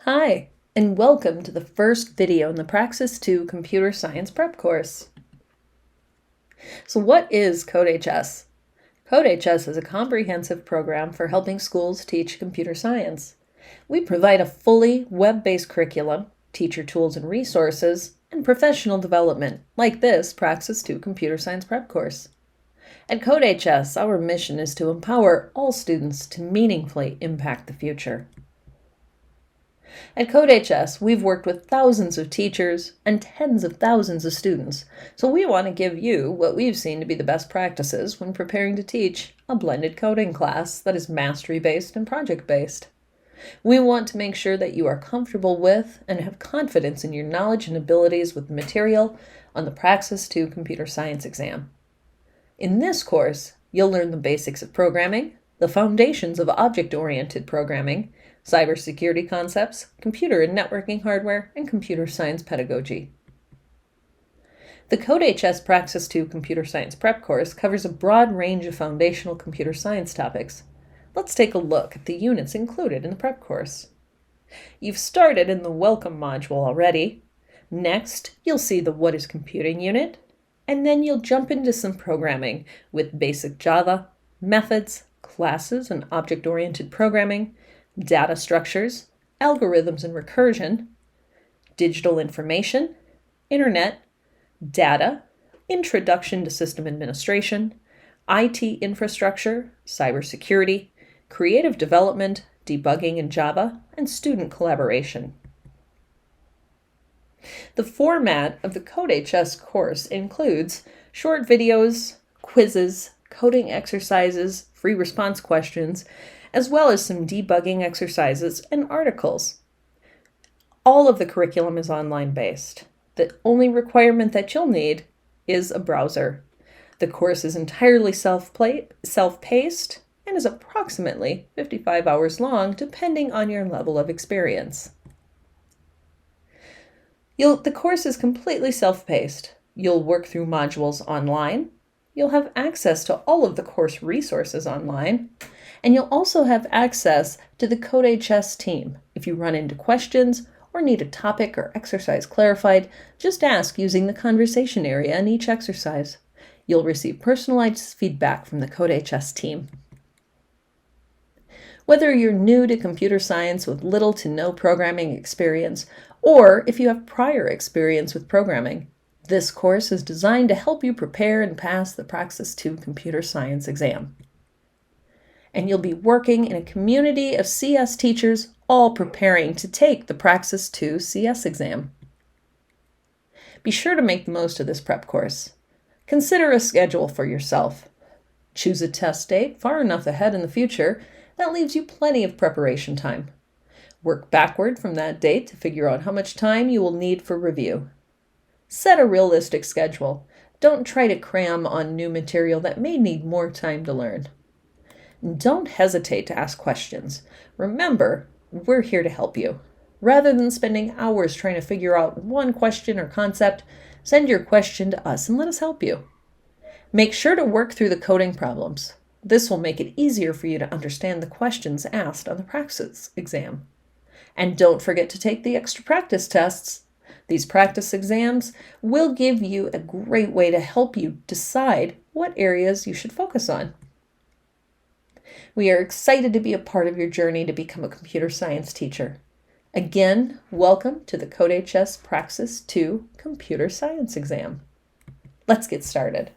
Hi, and welcome to the first video in the Praxis 2 Computer Science Prep course. So what is CodeHS? CodeHS is a comprehensive program for helping schools teach computer science. We provide a fully web-based curriculum, teacher tools and resources, and professional development, like this Praxis 2 Computer Science Prep course. At CodeHS, our mission is to empower all students to meaningfully impact the future. At CodeHS, we've worked with thousands of teachers and tens of thousands of students, so we want to give you what we've seen to be the best practices when preparing to teach a blended coding class that is mastery-based and project-based. We want to make sure that you are comfortable with and have confidence in your knowledge and abilities with the material on the Praxis 2 Computer Science exam. In this course, you'll learn the basics of programming, the foundations of object-oriented programming, cybersecurity concepts, computer and networking hardware, and computer science pedagogy. The CodeHS Praxis 2 Computer Science Prep course covers a broad range of foundational computer science topics. Let's take a look at the units included in the prep course. You've started in the Welcome module already. Next, you'll see the What is Computing unit, and then you'll jump into some programming with basic Java, methods, classes and object-oriented programming, data structures, algorithms and recursion, digital information, internet, data, introduction to system administration, IT infrastructure, cybersecurity, creative development, debugging in Java, and student collaboration. The format of the CodeHS course includes short videos, quizzes, coding exercises, free response questions, as well as some debugging exercises and articles. All of the curriculum is online-based. The only requirement that you'll need is a browser. The course is entirely self-paced and is approximately 55 hours long, depending on your level of experience. The course is completely self-paced. You'll work through modules online. You'll have access to all of the course resources online. And you'll also have access to the CodeHS team. If you run into questions or need a topic or exercise clarified, just ask using the conversation area in each exercise. You'll receive personalized feedback from the CodeHS team. Whether you're new to computer science with little to no programming experience, or if you have prior experience with programming, this course is designed to help you prepare and pass the Praxis 2 Computer Science exam. And you'll be working in a community of CS teachers all preparing to take the Praxis 2 CS exam. Be sure to make the most of this prep course. Consider a schedule for yourself. Choose a test date far enough ahead in the future that leaves you plenty of preparation time. Work backward from that date to figure out how much time you will need for review. Set a realistic schedule. Don't try to cram on new material that may need more time to learn. Don't hesitate to ask questions. Remember, we're here to help you. Rather than spending hours trying to figure out one question or concept, send your question to us and let us help you. Make sure to work through the coding problems. This will make it easier for you to understand the questions asked on the Praxis exam. And don't forget to take the extra practice tests. These practice exams will give you a great way to help you decide what areas you should focus on. We are excited to be a part of your journey to become a computer science teacher. Again, welcome to the CodeHS Praxis 2 Computer Science exam. Let's get started.